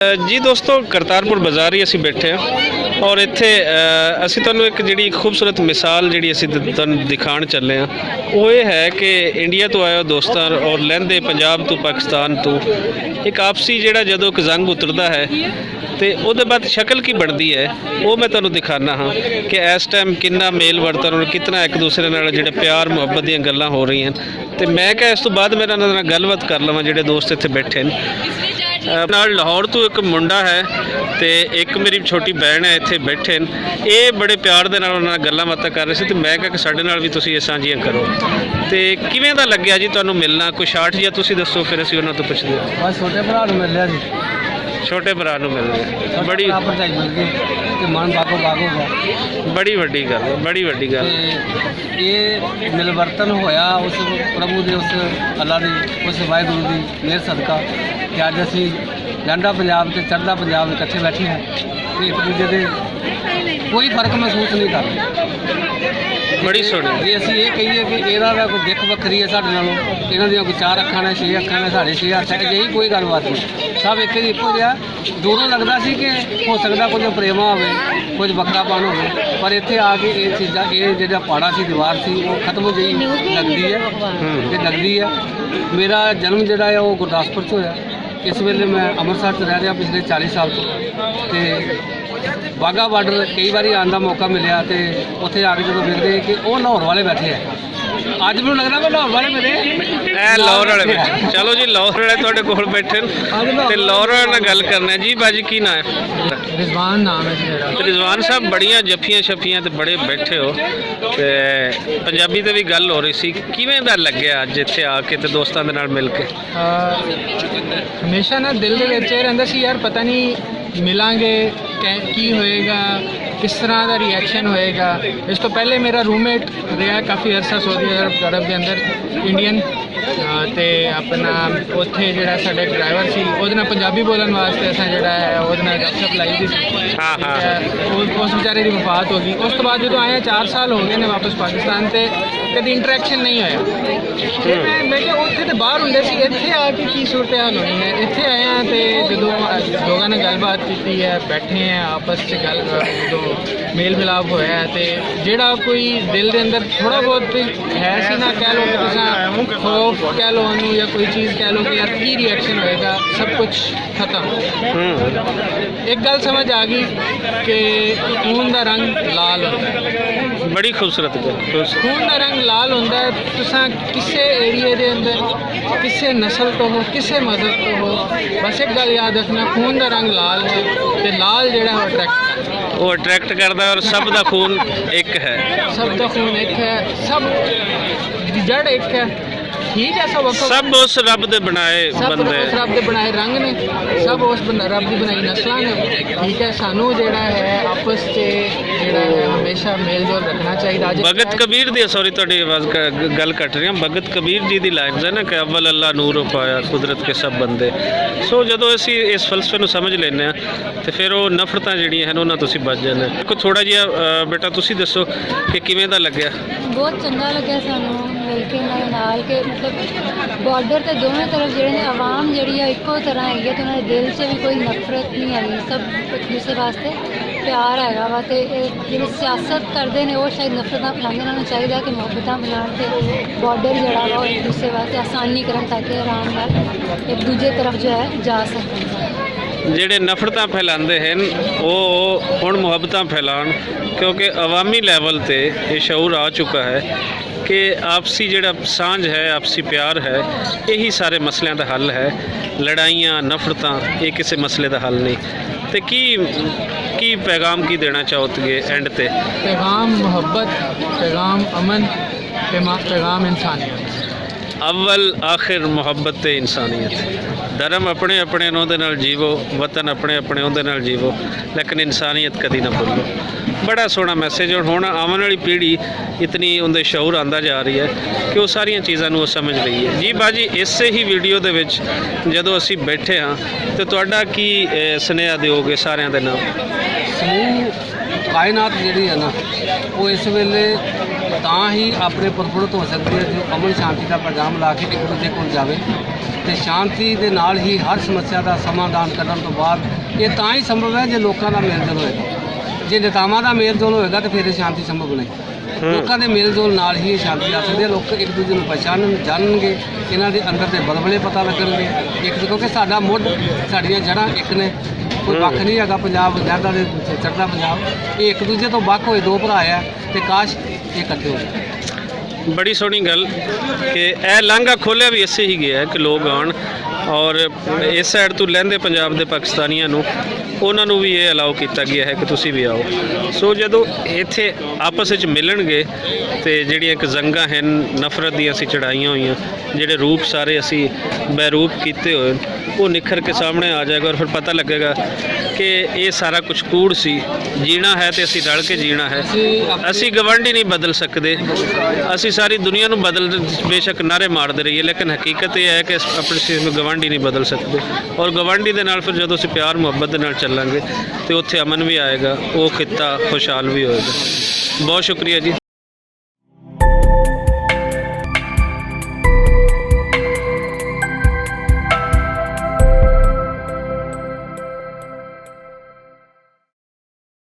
जी दोस्तों करतारपुर बाज़ार ही असी बैठे हैं और इत्थे असी तुहानूं एक जिहड़ी खूबसूरत मिसाल जिहड़ी असी तुहानूं दिखाण चले हैं वो ये है कि इंडिया तो आए दोस्तां और लਹਿੰਦੇ पंजाब तो पाकिस्तान तो एक आपसी जिहड़ा जदों एक जंग उतरदा है तो उसदे बाद शक्ल की बनती है वो मैं तुहानूं दिखाना हाँ कि इस टाइम कितना मेल वर्तन और कितना एक दूसरे नाल जिहड़े प्यार मुहब्बत दीयां गल्लां हो रही हैं। तो मैं क्या इस तो बाद मेरे नाल गलबात कर लवां जिहड़े दोस्त इत्थे बैठे हैं। नाल लाहौर तो एक मुंडा है तो एक मेरी छोटी बहन है इत्थे बैठे ये बड़े प्यार दे नाल उन्हां नाल गल्लां बातां कर रहे सी। तो मैं कहा कि साडे नाल भी तुसीं ये सांझियां करो। तो किवें दा लग्गिया जी तुहानूं मिलना कोई शार्ट जिहा तुसीं दस्सो फिर असीं उन्हां तों पुछदे हां। बस छोटे भरा मिल लिया जी, छोटे भरा नूं मिल गया बड़ी भरजाई मिल गई ते मन बागो बाग हो गया। बड़ी वड्डी गल बड़ी वड्डी गल। ये मिलवर्तन होया उस प्रभु दे उस अल्लाह दी उस वाहिगुरू दी मेहर सदका कि अज असीं लहंदा पंजाब ते चढ़दा पंजाब इकट्ठे बैठे हैं ते एक दूजे दे कोई फर्क महसूस नहीं करते। बड़ी सोहनी जे असीं ये कहिए कि इहदा दा कोई दिख वक्री है साडे नालों, इन्हां दियां कोई 4 अखां ने 6 अखां ने साढ़े 6 हत्थ है, यही कोई गलबात नहीं। सब एक ही इक्को जिहा दूरों लगता सी कि हो सकता कुछ प्रेमा होवे कुछ वखरापन होवे, पर इत्थे आके ये चीज़ां ये जिहड़ा पाड़ा सी दीवार सी वो खत्म जी लगती है ते लगती है। मेरा जन्म जिहड़ा है वो गुरदासपुर च होया। इस वेले मैं अमृतसर च रह रहा पिछले 40 साल तो वाघा बार्डर कई बार आने का मौका मिले तो उत्थे आके जो देखते कि वो लाहौर वाले बैठे हैं। अज मैं लगता मैं लाहौर वाले मिले लाहौर वाले बैठे। चलो जी लाहौर वाले तुहाडे कोल बैठे ते लाहौर वाले नाल गल करने जी। बाजी की नाम है? रिजवान नाम है जी मेरा। रिजवान साहब बड़ियां जफियां शफियां ते बड़े बैठे हो ते पंजाबी ते भी गल हो रही सी किवें दा लग्गिया अज इत्थे आके ते दोस्तां दे नाल मिल के? हमेशा ना दिल दे विच इह रहिंदा सी यार पता नहीं मिलांगे की होएगा किस तरह का रिएक्शन होएगा। इस तो पहले मेरा रूममेट रहा काफ़ी अरसा सऊदी अरब के अंदर इंडियन ते अपना उत्थे जिहड़ा साडा ड्राइवर सी उहदे नाल पंजाबी बोलण वास्ते असां जिहड़ा है उहदे नाल गपशप लाई दी सी। उस बेचारे की वफात हो गई। उस तो बाद जो आए 4 साल हो गए ने वापस पाकिस्तान ते कभी इंटरैक्शन नहीं होया। मैं क्या उत्थे तो बाहर हुंदे सी इत्थे आके की सूरत हाल होनी है। इत्थे आए हैं तो जो लोगों ने गलबात की है बैठे हैं आपस च गल जो मेल मिलाप होया है तो जिहड़ा कोई दिल के अंदर थोड़ा बहुत है सी ना कह लो कि खौफ कह लो उन्होंने या कोई चीज़ कह लो कि यार की रिएक्शन होएगा सब कुछ खत्म। एक गल समझ आ गई कि खून का रंग लाल होता। बड़ी खूबसूरत गल। खून का रंग लाल होता है। तुसां किसी एरिए के अंदर किसी नस्ल तो हो किसी मजहब तो हो बस एक गल याद रखना खून का रंग लाल है तो लाल जो वो अट्रैक्ट करता है और सब का खून एक है। सब का खून एक है। सब जड़ एक है। ठीक है सब उस रब दे बनाए बंदे उस रब दे बनाए रंग ने सब उस रब की बनाई नस्लां ने। ठीक है सानू जेड़ा है आपस च जेड़ा है हमेशा मेल जोल रखना चाहिए। भगत कबीर दी सॉरी तुहाडी आवाज़ गल कट रही है। भगत कबीर जी की लाइफ है ना कि अव्वल अल्लाह नूर पाया कुदरत के सब बंदे। सो जदों असीं इस फलसफे नूं समझ लैंदे आ तो फिर वो नफरतां जिहड़ियां हैं उन्हां तुसीं बच जांदे। कोई थोड़ा जिहा बेटा तुसीं दसो कि किवें दा लग्गिया? बहुत चंगा लग्या सानू मिल के नाल के मतलब बॉर्डर ते दोनों तरफ जिहड़े ने आवाम जिहड़ी है इक्को तरह है तो उन्होंने दिल से भी कोई नफरत नहीं है। सब एक दूसरे वास्ते प्यार हैगा वा ते जिहड़े सियासत करते हैं वो शायद नफरतां फैलांदे। उन्होंने चाहिए कि मुहब्बतां फैलाउण ते बॉर्डर जिहड़ा वा एक दूसरे वास्ते आसानी करन ताकि आराम नाल एक दूजे तरफ जो है जा सकन। ਜਿਹੜੇ नफरतां फैलाते हैं वो हुण मुहब्बतां फैलाउण क्योंकि अवामी लैवल ते ये शऊर आ चुका है कि आपसी जिहड़ा सांझ है आपसी प्यार है यही सारे मसलों का हल है। लड़ाइयाँ नफरतां ये किसी मसले का हल नहीं। तो की पैगाम की देना चाहोगे एंड ते? पैगाम मोहब्बत पैगाम अमन पैगाम इंसानियत। अव्वल आखिर मुहब्बत इंसानियत। धर्म अपने अपने उहदे नाल जीवो वतन अपने अपने उहदे नाल जीवो लेकिन इंसानियत कदी ना भुल्लो। बड़ा सोहना मैसेज। और हुण आने वाली पीढ़ी इतनी उनके शऊर आंदा जा रही है कि वो सारिया चीज़ों वो समझ रही है। जी बाजी इसे ही वीडियो दे विच जदों असीं बैठे हाँ तो तुहाडा की सुनेहा दिओगे सारिਆਂ ਦੇ नाम? समूह कायनात जी है ना वो इस वेले तां ही अपने प्रफुल्लित हो सकती है जो अमन शांति का पैगाम ला के एक दूसरे को जाए ਤੇ ਸ਼ਾਂਤੀ ਦੇ ਨਾਲ ਹੀ ਹਰ ਸਮੱਸਿਆ ਦਾ ਸਮਾਧਾਨ ਕਰਨ ਤੋਂ ਬਾਅਦ ਇਹ ਤਾਂ ਹੀ ਸੰਭਵ ਹੈ ਜੇ ਲੋਕਾਂ ਦਾ ਮੇਲ ਜੋਲ ਹੋਏਗਾ। ਜੇ ਨੇਤਾਵਾਂ ਦਾ ਮੇਲ ਜੋਲ ਹੋਏਗਾ ਤਾਂ ਫਿਰ ਇਹ ਸ਼ਾਂਤੀ ਸੰਭਵ ਨਹੀਂ। ਲੋਕਾਂ ਦੇ ਮੇਲ ਜੋਲ ਨਾਲ ਹੀ ਇਹ ਸ਼ਾਂਤੀ ਆ ਸਕਦੀ ਹੈ। ਲੋਕ ਇੱਕ ਦੂਜੇ ਨੂੰ ਪਛਾਣਨ ਜਾਣਨਗੇ, ਇਹਨਾਂ ਦੇ ਅੰਦਰ ਦੇ ਬਲਬਲੇ ਪਤਾ ਲੱਗਣਗੇ ਇੱਕ, ਕਿਉਂਕਿ ਸਾਡਾ ਮੁੱਢ ਸਾਡੀਆਂ ਜੜ੍ਹਾਂ ਇੱਕ ਨੇ, ਕੋਈ ਵੱਖ ਨਹੀਂ ਹੈਗਾ। ਪੰਜਾਬ ਲਹਿਦਾ ਦੇ ਚੜ੍ਹਦਾ ਪੰਜਾਬ, ਇਹ ਇੱਕ ਦੂਜੇ ਤੋਂ ਵੱਖ ਹੋਏ ਦੋ ਭਰਾ ਆ ਤੇ ਕਾਸ਼ ਇਹ ਇਕੱਠੇ ਹੋ ਜਾਣ। ਬੜੀ ਸੋਹਣੀ ਗੱਲ ਕਿ ਇਹ ਲਾਂਘਾ ਖੋਲ੍ਹਿਆ ਵੀ ਇਸੇ ਹੀ ਗਿਆ ਕਿ ਲੋਕ ਆਉਣ ਔਰ ਇਸ ਸਾਈਡ ਤੋਂ ਲਹਿੰਦੇ ਪੰਜਾਬ ਦੇ ਪਾਕਿਸਤਾਨੀਆਂ ਨੂੰ ਉਹਨਾਂ ਨੂੰ ਵੀ ਇਹ ਅਲਾਓ ਕੀਤਾ ਗਿਆ ਹੈ ਕਿ ਤੁਸੀਂ ਵੀ ਆਓ। ਸੋ ਜਦੋਂ ਇੱਥੇ ਆਪਸ ਵਿੱਚ ਮਿਲਣਗੇ ਤੇ ਜਿਹੜੀਆਂ ਇੱਕ ਜ਼ੰਗਾਂ ਹਨ ਨਫ਼ਰਤ ਦੀਆਂ ਅਸੀਂ ਚੜਾਈਆਂ ਹੋਈਆਂ, ਜਿਹੜੇ ਰੂਪ ਸਾਰੇ ਅਸੀਂ ਬੇਰੂਪ ਕੀਤੇ ਹੋਏ ਉਹ ਨਿਖਰ ਕੇ ਸਾਹਮਣੇ ਆ ਜਾਏਗਾ ਔਰ ਫਿਰ ਪਤਾ ਲੱਗੇਗਾ ਕਿ ਇਹ ਸਾਰਾ ਕੁਝ ਕੂੜ ਸੀ। ਜੀਣਾ ਹੈ ਤੇ ਅਸੀਂ ਰਲ ਕੇ ਜੀਣਾ ਹੈ। ਅਸੀਂ ਗਵਾਂਢੀ ਨਹੀਂ ਬਦਲ ਸਕਦੇ, ਅਸੀਂ ਸਾਰੀ ਦੁਨੀਆ ਨੂੰ ਬਦਲ ਬੇਸ਼ੱਕ ਨਾਰੇ ਮਾਰਦੇ ਰਹੀਏ, ਲੇਕਿਨ ਹਕੀਕਤ ਇਹ ਹੈ ਕਿ ਆਪਣੀ ਚੀਜ਼ ਨੂੰ ਗਵਾਂਢੀ ਨਹੀਂ ਬਦਲ ਸਕਦੇ। ਔਰ ਗਵਾਂਢੀ ਦੇ ਨਾਲ ਫਿਰ ਜਦੋਂ ਅਸੀਂ ਪਿਆਰ ਮੁਹੱਬਤ ਦੇ ਨਾਲ ਚੱਲਾਂਗੇ ਤੇ ਉੱਥੇ ਅਮਨ ਵੀ ਆਏਗਾ, ਉਹ ਖਿੱਤਾ ਖੁਸ਼ਹਾਲ ਵੀ ਹੋਏਗਾ। ਬਹੁਤ ਸ਼ੁਕਰੀਆ ਜੀ।